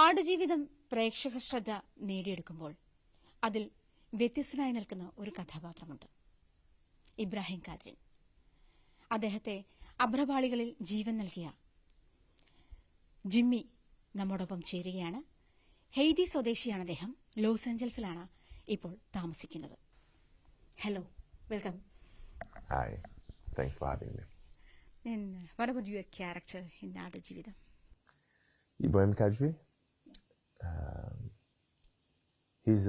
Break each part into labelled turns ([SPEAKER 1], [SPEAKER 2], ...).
[SPEAKER 1] ആടുജീവിതം പ്രേക്ഷക ശ്രദ്ധ നേടിയെടുക്കുമ്പോൾ അതിൽ വ്യത്യസ്തനായി നിൽക്കുന്ന ഒരു കഥാപാത്രമുണ്ട്. ഇബ്രാഹിം ഖാദ്രി. അദ്ദേഹത്തെ അഭ്രപാളികളിൽ ജീവൻ നൽകിയ ജിമ്മി നമ്മോടൊപ്പം ചേരുകയാണ്. ഹെയ്തി സ്വദേശിയാണ് അദ്ദേഹം. ലോസ് ഏഞ്ചൽസിലാണ് ഇപ്പോൾ താമസിക്കുന്നത്. Hello, welcome.
[SPEAKER 2] Hi, thanks for having me.
[SPEAKER 1] And what about your character in Aadujeevitham?
[SPEAKER 2] Ibrahim Qadri. He's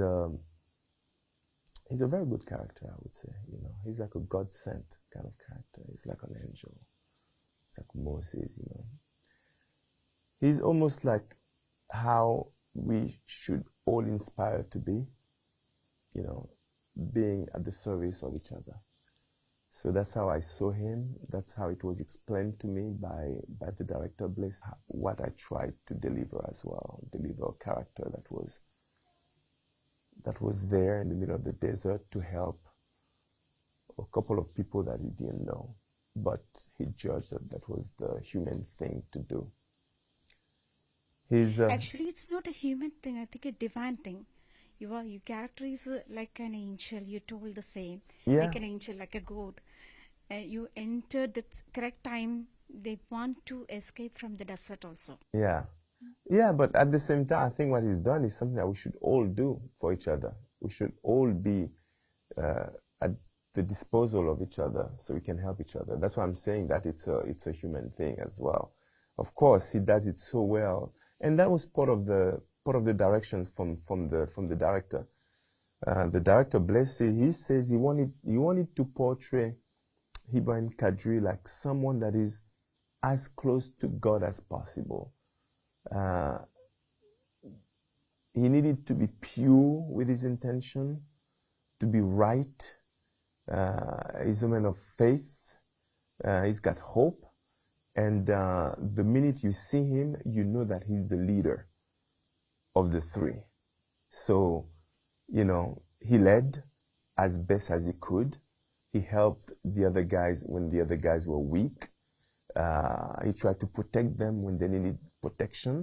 [SPEAKER 2] a very good character, I would say. You know, he's like a God-sent kind of character. He's like an angel. It's like Moses. You know, he's almost like how we should all inspire to be. You know, being at the service of each other. So that's how I saw him. That's how it was explained to me by the director, Bliss. What I tried to deliver as well, deliver a character that was there in the middle of the desert to help a couple of people that he didn't know, but he judged that was the human thing to do.
[SPEAKER 1] Actually, it's not a human thing. I think a divine thing. Your character is like an angel. You told the same.
[SPEAKER 2] Yeah.
[SPEAKER 1] Like an angel, like a god. You entered the correct time. They want to escape from the desert also.
[SPEAKER 2] Yeah. Yeah, but at the same time, I think what he's done is something that we should all do for each other. We should all be at the disposal of each other so we can help each other. That's why I'm saying that it's a human thing as well. Of course, he does it so well, and that was part of the directions from the director. The director, bless him, he says he wanted to portray Ibrahim Qadri like someone that is as close to God as possible. He needed to be pure with his intention, to be right. He's a man of faith. He's got hope. And the minute you see him, you know that he's the leader of the three. So, you know, he led as best as he could. He helped the other guys when the other guys were weak. He tried to protect them when they needed protection,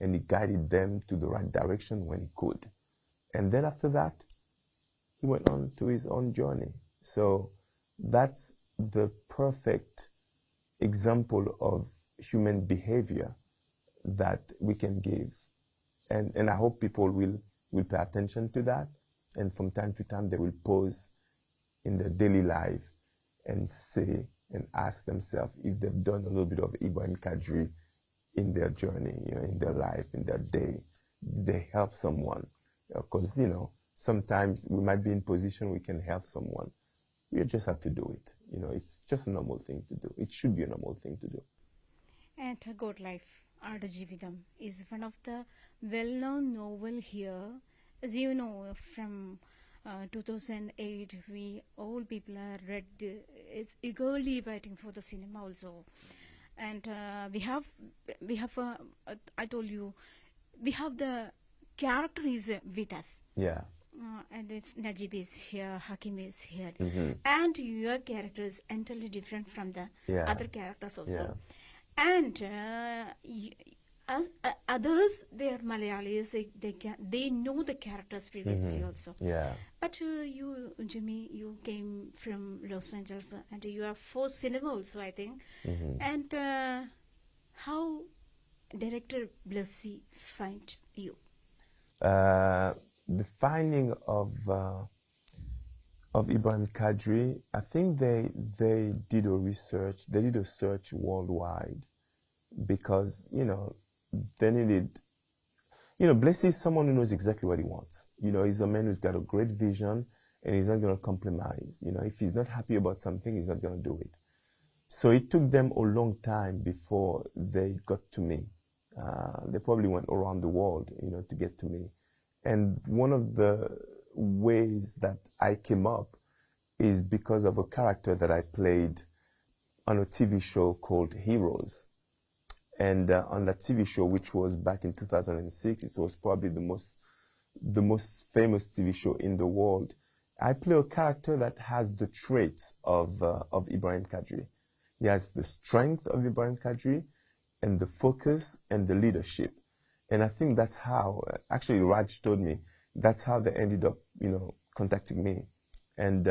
[SPEAKER 2] and he guided them to the right direction when he could. And then after that, he went on to his own journey. So that's the perfect example of human behavior that we can give. And I hope people will pay attention to that, and from time to time they will pause in their daily life and say and ask themselves if they've done a little bit of Ibrahim Qadri in their journey, you know, in their life, in their day. They help someone. Because, you know, sometimes we might be in position we can help someone. We just have to do it. You know, it's just a normal thing to do. It should be a normal thing to do.
[SPEAKER 1] And A Good Life, Aadujeevitham, is one of the well-known novel here. As you know, from 2008, we all people are read. It's eagerly waiting for the cinema also, and we have. I told you, we have the character is with us.
[SPEAKER 2] Yeah.
[SPEAKER 1] And it's Najib is here, Hakim is here,
[SPEAKER 2] Mm-hmm.
[SPEAKER 1] and your character is entirely different from the other characters also.
[SPEAKER 2] Yeah.
[SPEAKER 1] And as others, they are Malayalis. They know the characters previously also.
[SPEAKER 2] Yeah.
[SPEAKER 1] But you, Jimmy, you came from Los Angeles, and you have for cinema also, I think.
[SPEAKER 2] Mm-hmm.
[SPEAKER 1] And how director Blessy find you?
[SPEAKER 2] The finding of Ibrahim Qadri, I think they did a research. They did a search worldwide because, you know, they needed, you know, Blessy is someone who knows exactly what he wants. You know, he's a man who's got a great vision, and he's not going to compromise. You know, if he's not happy about something, he's not going to do it. So it took them a long time before they got to me. They probably went around the world, you know, to get to me. And one of the ways that I came up is because of a character that I played on a TV show called Heroes. And on that TV show, which was back in 2006, it was probably the most famous TV show in the world. I play a character that has the traits of Ibrahim Qadri. He has the strength of Ibrahim Qadri, and the focus and the leadership. And I think that's how, actually Raj told me, that's how they ended up, contacting me. And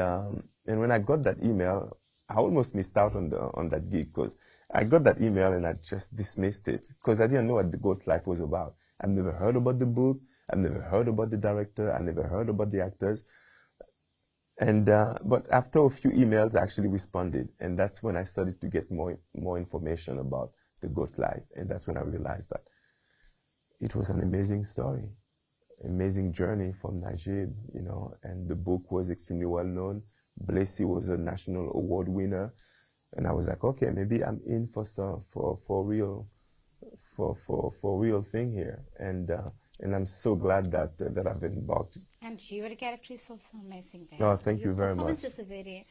[SPEAKER 2] when I got that email, I almost missed out on that gig, because I got that email and I just dismissed it because I didn't know what The Goat Life was about. I've never heard about the book. I've never heard about the director. I never heard about the actors. And but after a few emails, I actually responded, and that's when I started to get more information about The Goat Life, and that's when I realized that it was an amazing story, amazing journey from Najib, and the book was extremely well known. Blessy was a national award winner, and I was like, okay, maybe I'm in for real thing here, and I'm so glad that I've embarked.
[SPEAKER 1] And your character is also amazing there.
[SPEAKER 2] Oh, thank you very much.
[SPEAKER 1] Your performance is very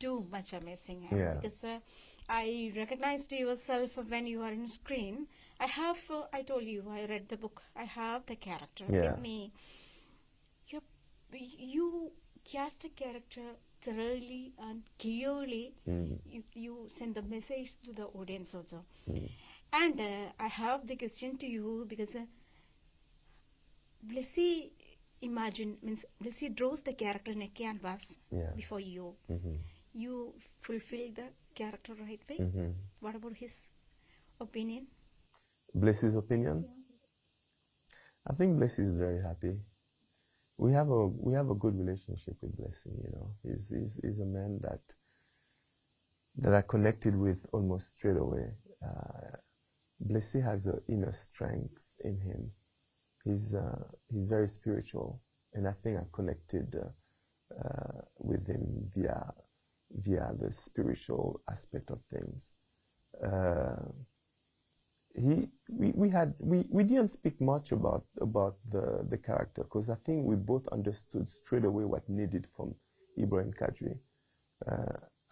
[SPEAKER 1] too much amazing.
[SPEAKER 2] Yeah.
[SPEAKER 1] Because I recognized yourself when you are on screen. I told you, I read the book. I have the character with me. You cast a character thoroughly and clearly. You send the message to the audience also. And I have the question to you, because Blessy Blessy draws the character in a canvas before you. You fulfill the character right way. What about his opinion?
[SPEAKER 2] Blessy's opinion? I think Blessy is very happy. We have a good relationship with Blessy. He's a man that I connected with almost straight away. Blessy has an inner strength in him. He's very spiritual, and I think I connected with him via the spiritual aspect of things. We didn't speak much about the character, because I think we both understood straight away what needed from Ibrahim Qadri.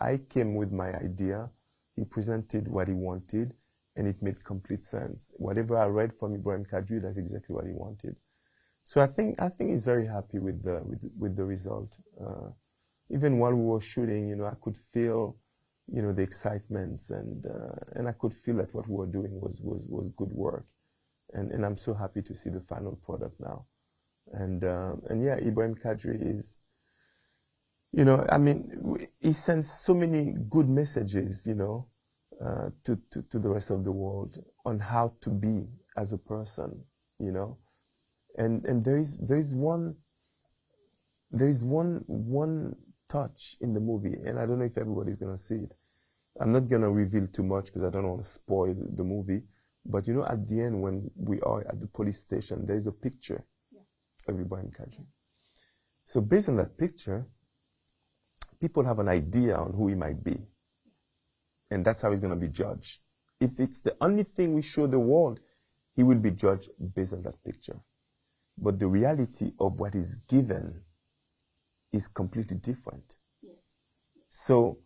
[SPEAKER 2] I came with my idea. He presented what he wanted, and it made complete sense. Whatever I read from Ibrahim Qadri, that's exactly what he wanted. So I think he's very happy with the result. Even while we were shooting, I could feel, the excitements, and I could feel that what we were doing was good work, and I'm so happy to see the final product now. And yeah, Ibrahim Qadri is, he sends so many good messages, to the rest of the world on how to be as a person, and there is one touch in the movie, and I don't know if everybody's gonna see it. I'm not gonna reveal too much because I don't want to spoil the movie. But at the end, when we are at the police station, there is a picture of Ibrahim Qadri. So based on that picture, people have an idea on who he might be. And that's how he's going to be judged. If it's the only thing we show the world, he will be judged based on that picture. But the reality of what is given is completely different.
[SPEAKER 1] Yes.
[SPEAKER 2] So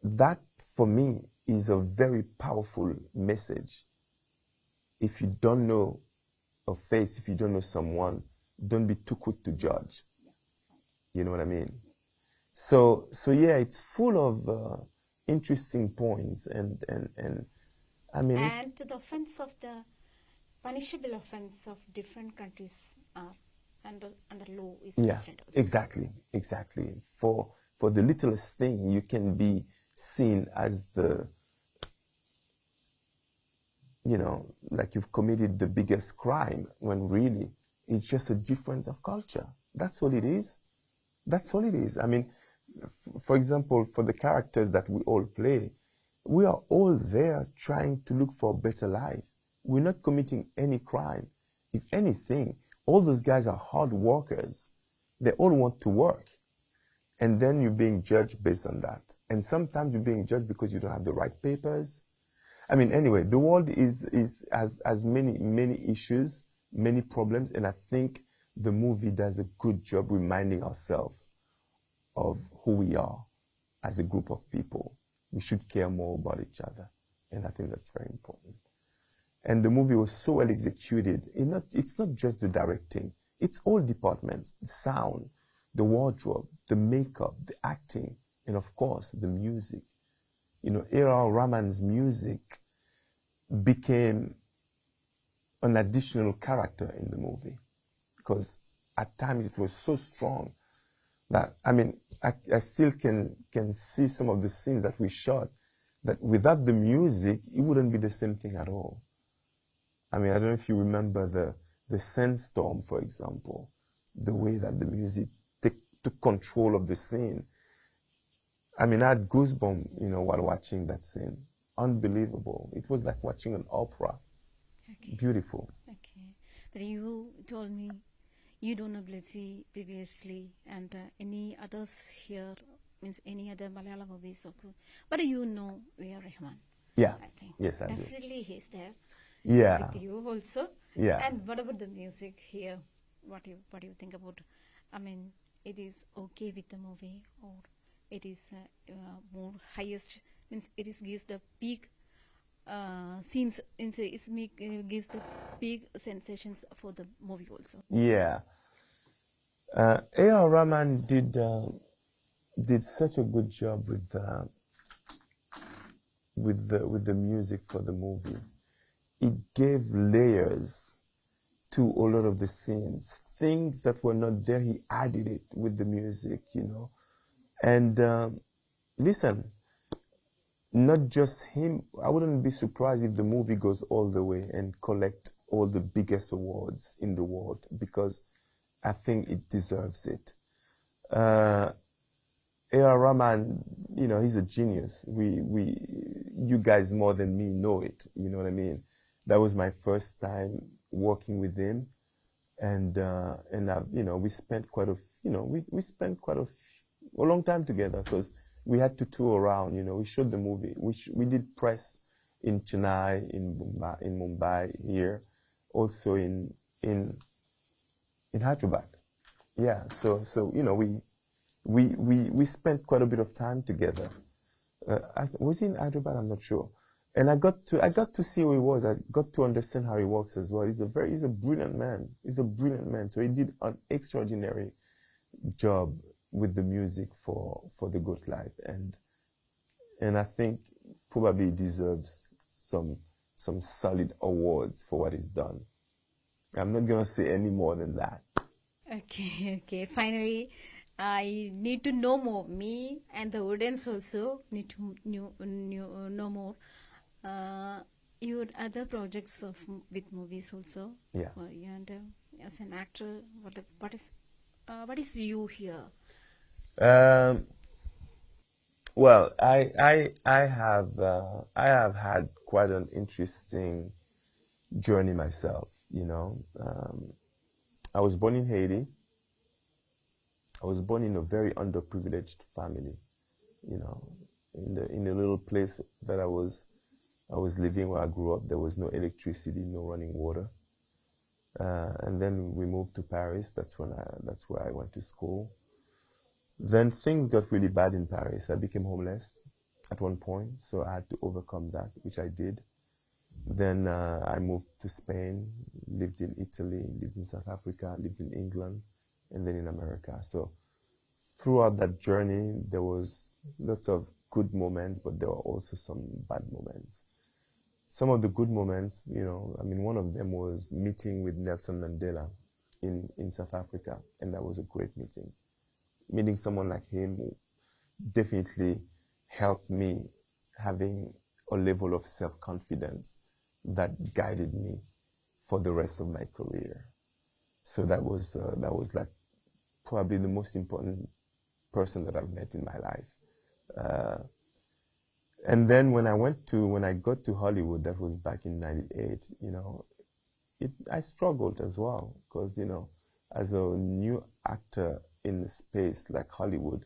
[SPEAKER 2] that, for me, is a very powerful message. If you don't know a face, if you don't know someone, don't be too quick to judge. You know what I mean? So yeah, it's full of interesting points, and I mean,
[SPEAKER 1] and the offense of the punishable offense of different countries are under law is different also.
[SPEAKER 2] Exactly. For the littlest thing, you can be seen as like you've committed the biggest crime, when really it's just a difference of culture. That's all it is. I mean, for example, for the characters that we all play, we are all there trying to look for a better life. We're not committing any crime. If anything, all those guys are hard workers. They all want to work. And then you're being judged based on that. And sometimes you're being judged because you don't have the right papers. I mean, anyway, the world has many issues, many problems, and I think the movie does a good job reminding ourselves of who we are as a group of people. We should care more about each other, and I think that's very important. And the movie was so well executed. It's not just the directing, it's all departments: the sound, the wardrobe, the makeup, the acting, and of course the music. A.R. Rahman's music became an additional character in the movie, because at times it was so strong that, I mean, I still can see some of the scenes that we shot that without the music, it wouldn't be the same thing at all. I mean, I don't know if you remember the sandstorm, for example, the way that the music took control of the scene. I mean, I had goosebumps, while watching that scene. Unbelievable. It was like watching an opera.
[SPEAKER 1] Okay.
[SPEAKER 2] Beautiful.
[SPEAKER 1] Okay. But you told me you don't know Blissy previously, and any others here, means any other Malayalam movies. But you know we are Rahman.
[SPEAKER 2] Yeah.
[SPEAKER 1] I think.
[SPEAKER 2] Yes, I do.
[SPEAKER 1] Definitely he's there.
[SPEAKER 2] Yeah.
[SPEAKER 1] With you also.
[SPEAKER 2] Yeah.
[SPEAKER 1] And what about the music here? What do you think about? I mean, it is okay with the movie, or it is more highest, means it is gives the peak scenes, gives the big sensations for the movie also.
[SPEAKER 2] Yeah. A.R. Rahman did such a good job with the music for the movie. It gave layers to a lot of the scenes. Things that were not there, he added it with the music, And listen, not just him. I wouldn't be surprised if the movie goes all the way and collect all the biggest awards in the world, because I think it deserves it. A.R. Rahman, he's a genius. You guys more than me know it. You know what I mean? That was my first time working with him, and we spent quite a long time together, because we had to tour around. We shot the movie. We did press in Chennai, in Mumbai here, also in Hyderabad. Yeah. So we spent quite a bit of time together. Was he in Hyderabad? I'm not sure. And I got to see who he was. I got to understand how he works as well. He's a brilliant man. He's a brilliant man. So he did an extraordinary job with the music for The Good Life, and I think probably deserves some solid awards for what he's done. I'm not gonna say any more than that.
[SPEAKER 1] Okay. Finally, I need to know more. Me and the audience also need to know more. Your other projects with movies also.
[SPEAKER 2] Yeah.
[SPEAKER 1] And as an actor, what is you here?
[SPEAKER 2] Well, I have had quite an interesting journey myself. I was born in Haiti. I was born in a very underprivileged family. In a little place that I was living where I grew up. There was no electricity, no running water. And then we moved to Paris. That's where I went to school. Then things got really bad in Paris. I became homeless at one point, so I had to overcome that, which I did. Then I moved to Spain, lived in Italy, lived in South Africa, lived in England, and then in America. So throughout that journey, there was lots of good moments, but there were also some bad moments. Some of the good moments, one of them was meeting with Nelson Mandela in South Africa, and that was a great meeting. Meeting someone like him definitely helped me having a level of self-confidence that guided me for the rest of my career. So that was like probably the most important person that I've met in my life. And then when I got to Hollywood, that was back in '98. I struggled as well, because as a new actor in a space like Hollywood,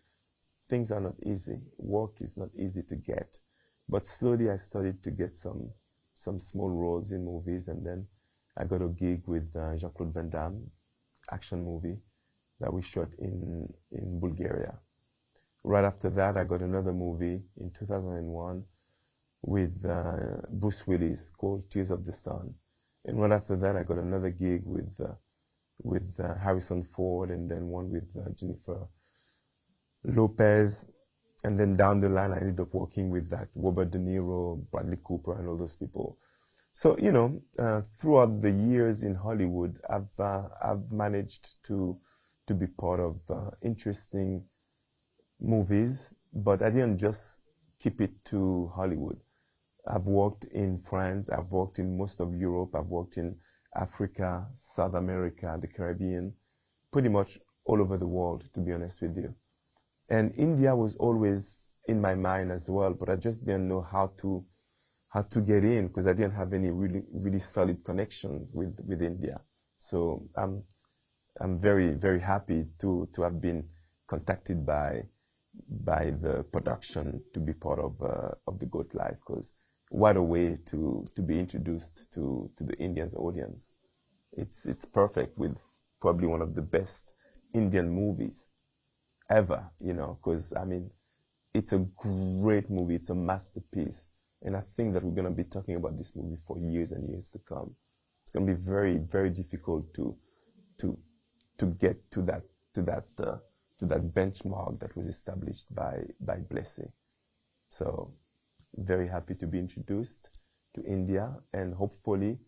[SPEAKER 2] things are not easy. Work is not easy to get. But slowly I started to get some small roles in movies, and then I got a gig with Jean-Claude Van Damme, action movie that we shot in Bulgaria. Right after that, I got another movie in 2001 with Bruce Willis called Tears of the Sun. And right after that, I got another gig with Harrison Ford, and then one with Jennifer Lopez. And then down the line, I ended up working with Robert De Niro, Bradley Cooper, and all those people. So, throughout the years in Hollywood, I've managed to be part of interesting movies, but I didn't just keep it to Hollywood. I've worked in France, I've worked in most of Europe, I've worked in Africa, South America, the Caribbean, pretty much all over the world, to be honest with you. And India was always in my mind as well, but I just didn't know how to get in because I didn't have any really solid connections with India. So I'm very, very happy to have been contacted by the production to be part of the Goat Life, because what a way to be introduced to the Indian audience. It's perfect, with probably one of the best Indian movies ever, because it's a great movie, it's a masterpiece, and I think that we're going to be talking about this movie for years and years to come. It's going to be very, very difficult to get to that benchmark that was established by Blessing. So very happy to be introduced to India, and hopefully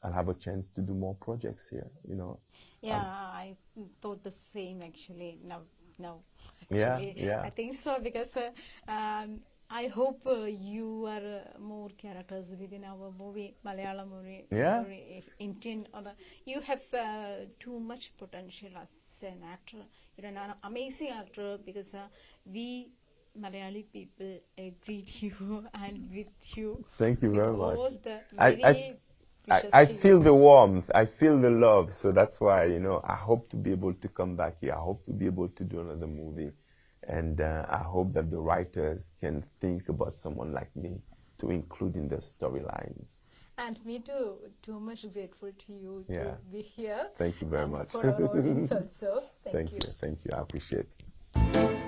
[SPEAKER 2] I'll have a chance to do more projects here,
[SPEAKER 1] Yeah, I thought the same actually. No,
[SPEAKER 2] Yeah,
[SPEAKER 1] actually,
[SPEAKER 2] yeah.
[SPEAKER 1] I think so, because I hope you are more characters within our movie, Malayalam movie,
[SPEAKER 2] Yeah.
[SPEAKER 1] or Indian. Or you have too much potential as an actor. You're an amazing actor, because we Malayali people greet you and with you.
[SPEAKER 2] Thank you
[SPEAKER 1] with
[SPEAKER 2] very much.
[SPEAKER 1] all the
[SPEAKER 2] I-
[SPEAKER 1] very wishes
[SPEAKER 2] I
[SPEAKER 1] to you.
[SPEAKER 2] feel the warmth, I feel the love, so that's why, I hope to be able to come back here. I hope to be able to do another movie, and I hope that the writers can think about someone like me to include in their storylines.
[SPEAKER 1] And me too much grateful to you
[SPEAKER 2] Yeah.
[SPEAKER 1] to be here.
[SPEAKER 2] Thank you very
[SPEAKER 1] And
[SPEAKER 2] much.
[SPEAKER 1] for our audience also. Thank you.
[SPEAKER 2] Thank you, I appreciate it.